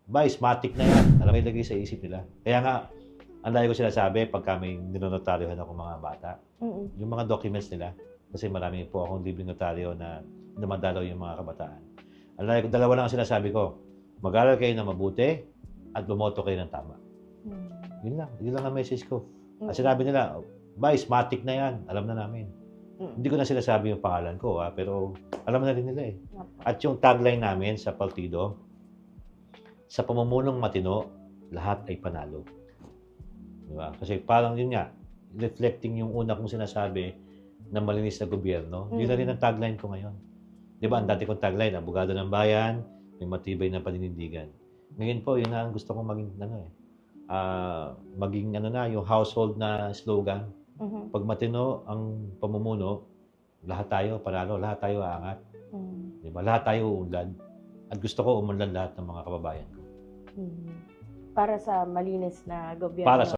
Matic na yan. Alam mo, ilagay sa isip nila. Kaya nga, ang dahil ko sinasabi, pag kami ninonotaryohan ako mga bata, yung mga documents nila, kasi marami po akong libreng notaryo na dumadalaw yung mga kabataan. Ang dahil ko, dalawa lang ang sinasabi ko, mag-aral kayo ng mabuti at bumoto kayo ng tama. Yun lang ang message ko. At sinabi nila, Matic na yan. Alam na namin. Hindi ko na sinasabi yung pangalan ko, pero alam na rin nila eh. At yung tagline namin sa partido, sa pamamunong matino, lahat ay panalo. Diba? Kasi parang yun nga, reflecting yung una kong sinasabi na malinis na gobyerno, yun na rin ang tagline ko ngayon. Diba, ang dati kong tagline, abogado ng bayan, may matibay na paninindigan. Ngayon po, yun na ang gusto kong maging, maging yung household na slogan. Pag matino ang pamumuno, lahat tayo panalo, lahat tayo aangat. Diba? Lahat tayo uunlad. At gusto ko umunlad lahat ng mga kababayan ko. Para sa malinis na gobyerno. Para sa